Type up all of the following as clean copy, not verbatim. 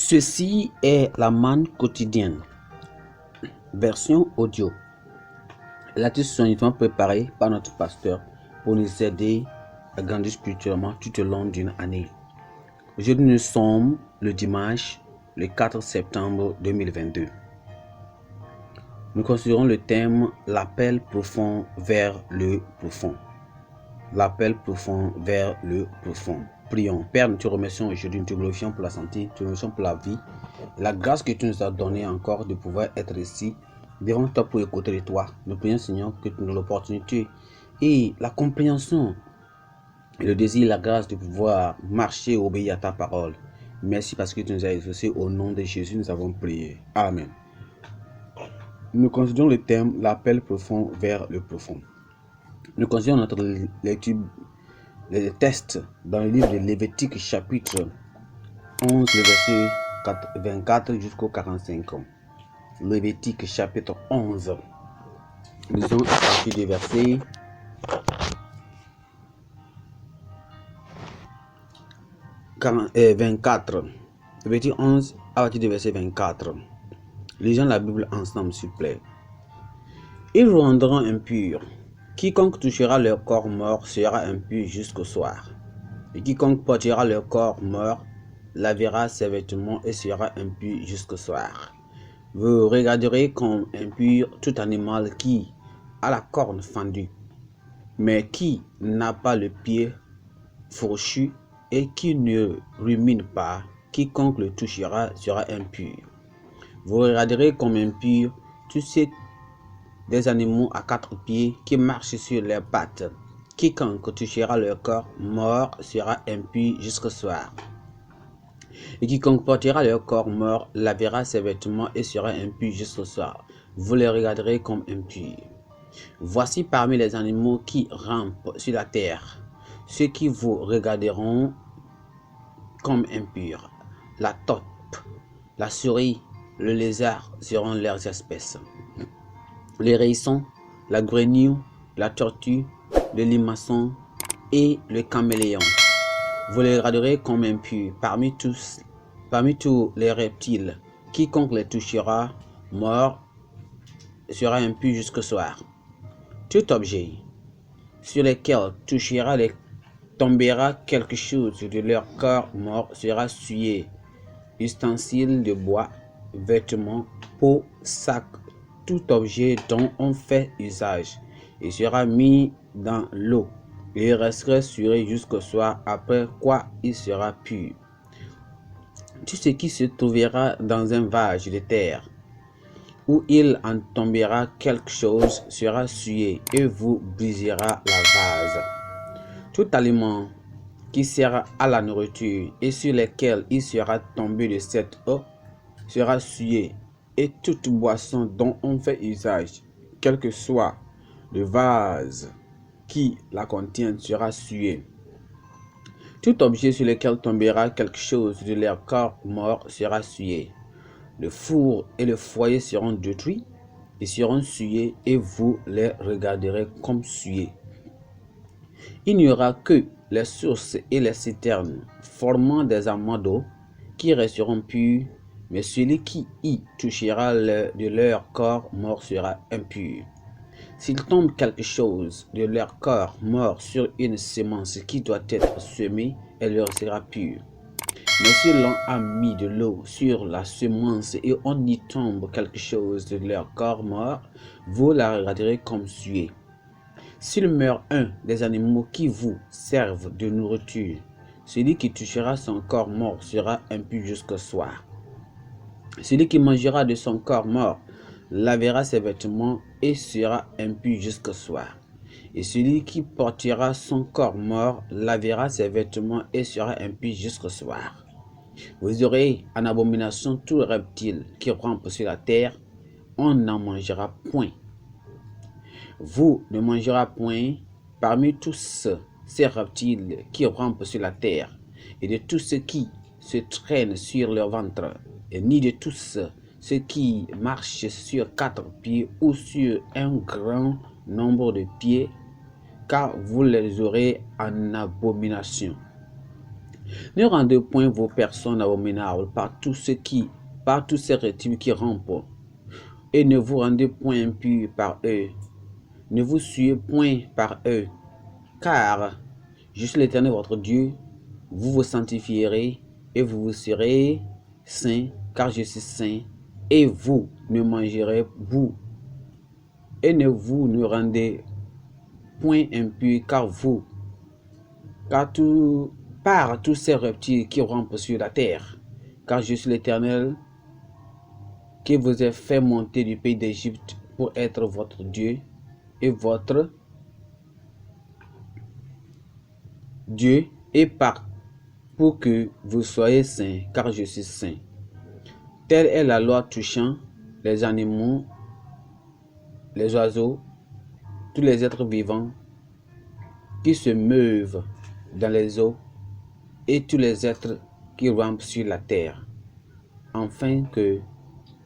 Ceci est la manne quotidienne, version audio. La sont soigneusement préparée par notre pasteur pour nous aider à grandir spirituellement tout au long d'une année. Aujourd'hui, nous sommes le dimanche, le 4 septembre 2022. Nous considérons le thème « L'appel profond vers le profond ». L'appel profond vers le profond. Prions. Père, nous te remercions aujourd'hui, nous te glorifions pour la santé, nous te remercions pour la vie, la grâce que tu nous as donnée encore de pouvoir être ici devant toi pour écouter de toi. Nous prions, Seigneur, que tu nous donnes l'opportunité et la compréhension, et le désir, la grâce de pouvoir marcher et obéir à ta parole. Merci parce que tu nous as exaucés. Au nom de Jésus, nous avons prié. Amen. Nous considérons le thème « L'appel profond vers le profond ». Nous considérons notre lecture, les textes dans le livre de Lévitique chapitre 11, le verset 24 jusqu'au 45. Lévitique chapitre 11. Lisons à partir du verset 24. Lévitique 11 à partir du verset 24. Lisons la Bible ensemble, s'il vous plaît. Ils rendront impurs. Quiconque touchera leur corps mort sera impur jusqu'au soir. Et quiconque portera leur corps mort lavera ses vêtements et sera impur jusqu'au soir. Vous regarderez comme impur tout animal qui a la corne fendue, mais qui n'a pas le pied fourchu et qui ne rumine pas. Quiconque le touchera sera impur. Vous regarderez comme impur tous ces des animaux à quatre pieds qui marchent sur leurs pattes. Quiconque touchera leur corps mort sera impur jusqu'au soir. Et quiconque portera leur corps mort lavera ses vêtements et sera impur jusqu'au soir. Vous les regarderez comme impurs. Voici parmi les animaux qui rampent sur la terre, ceux qui vous regarderont comme impurs. La taupe, la souris, le lézard seront leurs espèces. Les hérissons, la grenouille, la tortue, le limaçon et le caméléon. Vous les regarderez comme impurs parmi tous les reptiles. Quiconque les touchera mort sera impur jusqu'au soir. Tout objet sur lequel tombera quelque chose de leur corps mort sera souillé. Ustensiles de bois, vêtements, peau, sac, tout objet dont on fait usage, et sera mis dans l'eau, et il restera souillé jusqu'au soir, après quoi il sera pur. Tout ce qui se trouvera dans un vase de terre, où il en tombera quelque chose, sera souillé, et vous brisera la vase. Tout aliment qui sert à la nourriture, et sur lequel il sera tombé de cette eau, sera souillé, et toute boisson dont on fait usage, quel que soit le vase qui la contient, sera souillé. Tout objet sur lequel tombera quelque chose de leur corps mort sera souillé. Le four et le foyer seront détruits, ils seront souillés, et vous les regarderez comme souillés. Il n'y aura que les sources et les citernes formant des amas d'eau qui resteront purs, mais celui qui y touchera de leur corps mort sera impur. S'il tombe quelque chose de leur corps mort sur une semence qui doit être semée, elle leur sera pure. Mais si l'on a mis de l'eau sur la semence et on y tombe quelque chose de leur corps mort, vous la regarderez comme souillée. S'il meurt un des animaux qui vous servent de nourriture, celui qui touchera son corps mort sera impur jusqu'au soir. Celui qui mangera de son corps mort lavera ses vêtements et sera impur jusqu'au soir. Et celui qui portera son corps mort lavera ses vêtements et sera impur jusqu'au soir. Vous aurez en abomination tout reptile qui rampe sur la terre, on n'en mangera point. Vous ne mangerez point parmi tous ces reptiles qui rampent sur la terre, et de tous ceux qui se traînent sur leur ventre, et ni de tous ceux qui marchent sur quatre pieds ou sur un grand nombre de pieds, car vous les aurez en abomination. Ne rendez point vos personnes abominables par tous ces reptiles qui rampent, et ne vous rendez point impurs par eux. Ne vous souillez point par eux, car je suis l'Éternel votre Dieu. Vous vous sanctifierez et vous serez saints, car je suis saint. Et vous ne mangerez vous, et ne rendez point impurs, par tous ces reptiles qui rampent sur la terre, car je suis l'Éternel qui vous ai fait monter du pays d'Égypte pour être votre Dieu et votre Dieu, et pour que vous soyez saints, car je suis saint. Telle est la loi touchant les animaux, les oiseaux, tous les êtres vivants qui se meuvent dans les eaux et tous les êtres qui rampent sur la terre, afin que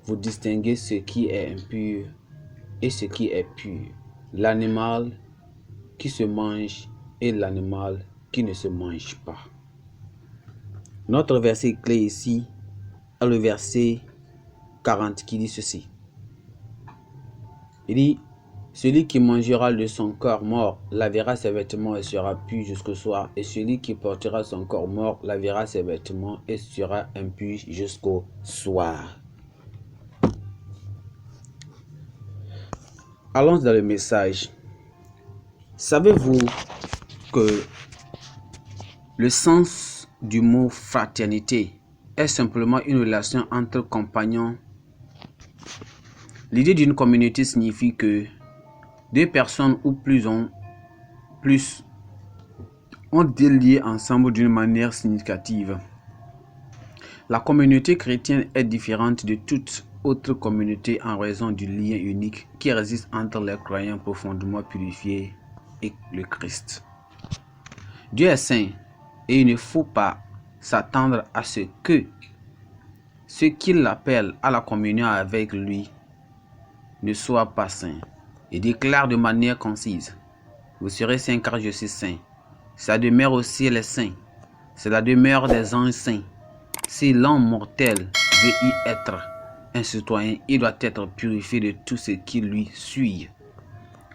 vous distinguez ce qui est impur et ce qui est pur, l'animal qui se mange et l'animal qui ne se mange pas. Notre verset clé ici est le verset 40 qui dit ceci. Il dit: celui qui mangera de son corps mort lavera ses vêtements et sera pur jusqu'au soir, et celui qui portera son corps mort lavera ses vêtements et sera impur jusqu'au soir. Allons dans le message. Savez-vous que le sens du mot fraternité est simplement une relation entre compagnons? L'idée d'une communauté signifie que deux personnes ou plus ont des liens ensemble d'une manière significative. La communauté chrétienne est différente de toute autre communauté en raison du lien unique qui existe entre les croyants profondément purifiés et le Christ. Dieu est saint et il ne faut pas s'attendre à ce que ceux qui l'appellent à la communion avec lui ne soient pas saints. Il déclare de manière concise: vous serez saints car je suis saint. Sa demeure aussi est saint. C'est la demeure des anges saints. Si l'homme mortel veut y être un citoyen, il doit être purifié de tout ce qui lui suit.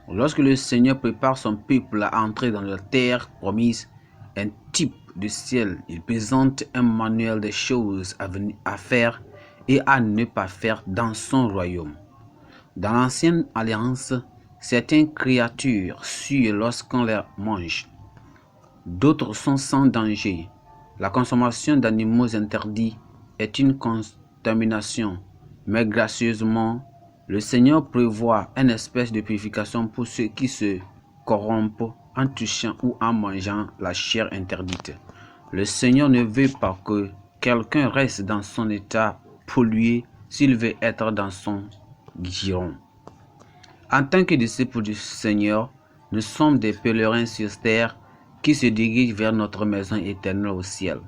Lorsque le Seigneur prépare son peuple à entrer dans la terre promise, un type de ciel, il présente un manuel des choses à faire et à ne pas faire dans son royaume. Dans l'ancienne alliance, certaines créatures suent lorsqu'on les mange. D'autres sont sans danger. La consommation d'animaux interdits est une contamination, mais gracieusement, le Seigneur prévoit une espèce de purification pour ceux qui se corrompent en touchant ou en mangeant la chair interdite. Le Seigneur ne veut pas que quelqu'un reste dans son état pollué s'il veut être dans son giron. En tant que disciples du Seigneur, nous sommes des pèlerins sur terre qui se dirigent vers notre maison éternelle au ciel.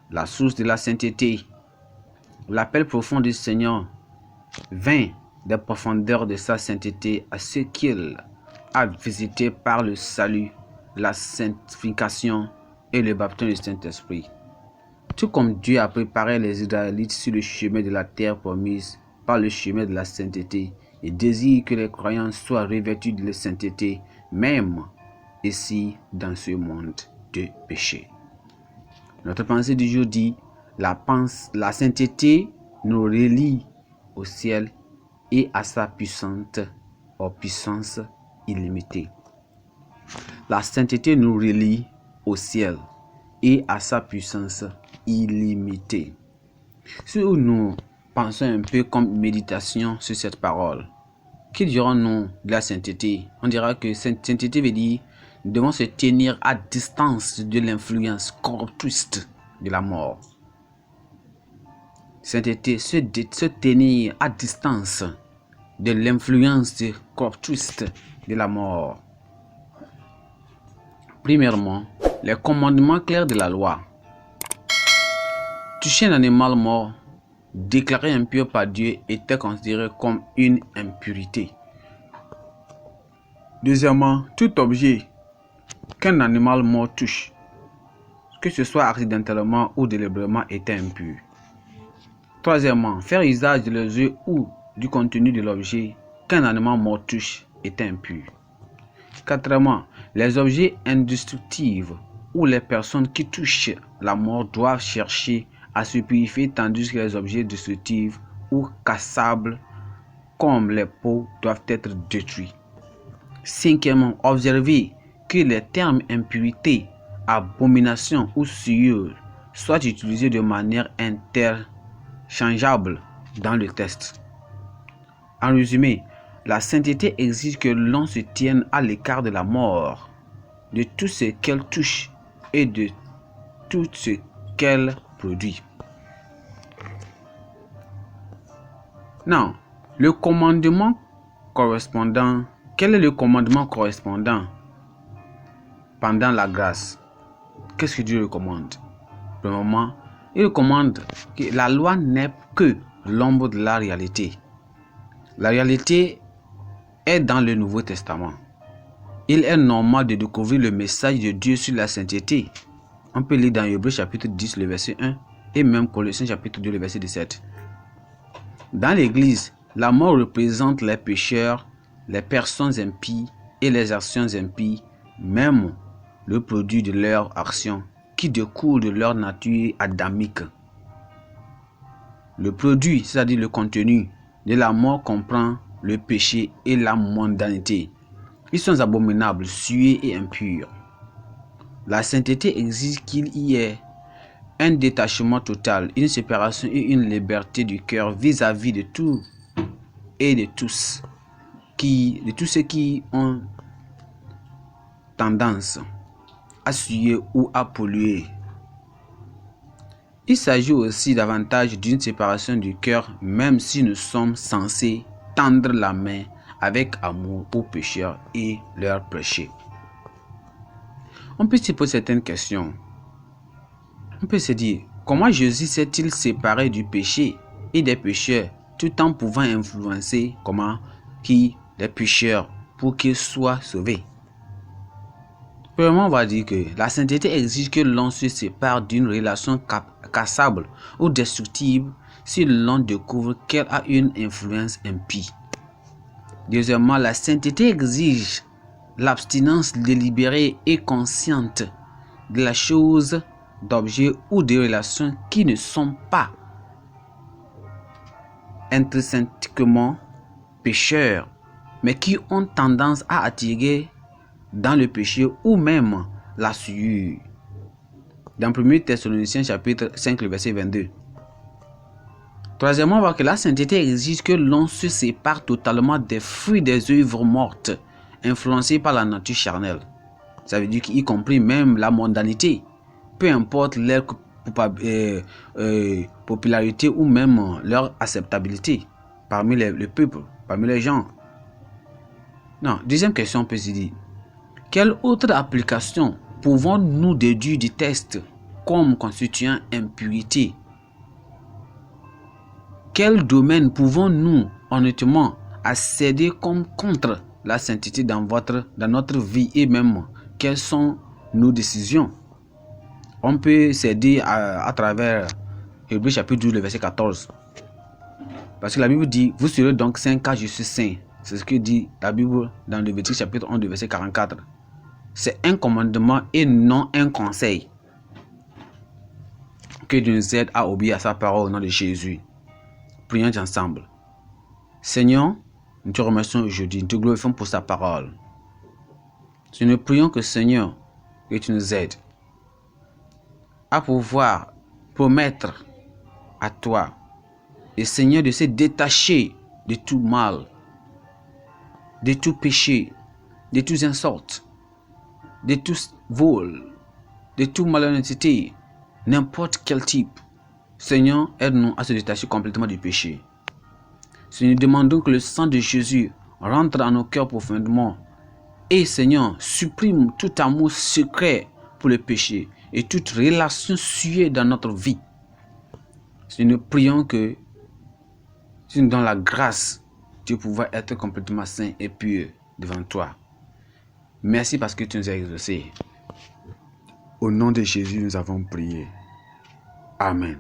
La source de la sainteté, l'appel profond du Seigneur vint des profondeurs de sa sainteté à ceux qu'il a visités par le salut, la sanctification et le baptême du Saint-Esprit. Tout comme Dieu a préparé les Israélites sur le chemin de la terre promise par le chemin de la sainteté, il désire que les croyants soient revêtus de la sainteté, même ici dans ce monde de péché. Notre pensée du jour dit: la sainteté nous relie au ciel et à sa puissance illimitée. La sainteté nous relie au ciel et à sa puissance illimitée. Si nous pensons un peu comme méditation sur cette parole, que dirons-nous de la sainteté? On dira que sainteté veut dire nous devons se tenir à distance de l'influence corruptrice de la mort. Sainteté, se tenir à distance de l'influence corruptrice de la mort. Premièrement, les commandements clairs de la loi. Toucher un animal mort, déclaré impur par Dieu, était considéré comme une impurité. Deuxièmement, tout objet qu'un animal mort touche que ce soit accidentellement ou délibérément, est impur. Troisièmement, faire usage de l'objet ou du contenu de l'objet qu'un animal mort touche est impur. Quatrièmement, les objets indestructibles ou les personnes qui touchent la mort doivent chercher à se purifier, tandis que les objets destructifs ou cassables comme les peaux doivent être détruits. Cinquièmement, observez que les termes impurité, abomination ou souillure soient utilisés de manière interchangeable dans le texte. En résumé, la sainteté exige que l'on se tienne à l'écart de la mort, de tout ce qu'elle touche et de tout ce qu'elle produit. Non, le commandement correspondant. Quel est le commandement correspondant pendant la grâce? Qu'est-ce que Dieu recommande? Premièrement, il recommande que la loi n'est que l'ombre de la réalité. La réalité est dans le Nouveau Testament. Il est normal de découvrir le message de Dieu sur la sainteté. On peut lire dans Hébreux chapitre 10, le verset 1 et même Colossiens chapitre 2, le verset 17. Dans l'Église, la mort représente les pécheurs, les personnes impies et les actions impies, même le produit de leurs actions qui découle de leur nature adamique. Le produit, c'est-à-dire le contenu de la mort, comprend le péché et la mondanité. Ils sont abominables, souillés et impurs. La sainteté exige qu'il y ait un détachement total, une séparation et une liberté du cœur vis-à-vis de tout et de tous ceux qui ont tendance à souiller ou à polluer. Il s'agit aussi davantage d'une séparation du cœur, même si nous sommes censés tendre la main avec amour aux pécheurs et leurs péchés. On peut se poser certaines questions. On peut se dire, comment Jésus s'est-il séparé du péché et des pécheurs tout en pouvant influencer les pécheurs pour qu'ils soient sauvés? Premièrement, on va dire que la sainteté exige que l'on se sépare d'une relation cassable ou destructible si l'on découvre qu'elle a une influence impie. Deuxièmement, la sainteté exige l'abstinence délibérée et consciente de la chose, d'objets ou de relations qui ne sont pas intrinsèquement pécheurs, mais qui ont tendance à attirer dans le péché ou même la souillure. Dans 1 Thessaloniciens chapitre 5, le verset 22. Troisièmement, on voit que la sainteté exige que l'on se sépare totalement des fruits des œuvres mortes, influencées par la nature charnelle. Ça veut dire qu'y compris même la mondanité, peu importe leur popularité ou même leur acceptabilité parmi le peuple, parmi les gens. Non, deuxième question, on peut se dire, quelle autre application pouvons-nous déduire du texte comme constituant impurité? Quel domaine pouvons-nous honnêtement accéder comme contre la sainteté dans notre vie et même quelles sont nos décisions? On peut s'aider à travers Hébreux chapitre 12, le verset 14. Parce que la Bible dit, vous serez donc saints car je suis saint. C'est ce que dit la Bible dans le Lévitique chapitre 11, le verset 44. C'est un commandement et non un conseil. Que Dieu nous aide à obéir à sa parole au nom de Jésus. Prions ensemble. Seigneur, nous te remercions aujourd'hui, nous te glorifions pour sa parole. Nous ne prions que Seigneur, que tu nous aides à pouvoir promettre à toi et Seigneur de se détacher de tout mal, de tout péché, de toutes insultes, de tout vol, de toute malhonnêteté, n'importe quel type. Seigneur, aide-nous à se détacher complètement du péché. Si nous demandons que le sang de Jésus rentre dans nos cœurs profondément et Seigneur, supprime tout amour secret pour le péché et toute relation souillée dans notre vie. Si nous prions que tu nous donnes la grâce de pouvoir être complètement saint et pur devant toi. Merci parce que tu nous as exaucés. Au nom de Jésus, nous avons prié. Amen.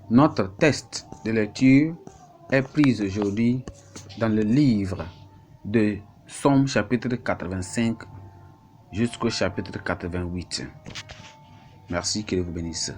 Notre texte de lecture est pris aujourd'hui dans le livre de Psaume chapitre 85 jusqu'au chapitre 88. Merci, que Dieu vous bénisse.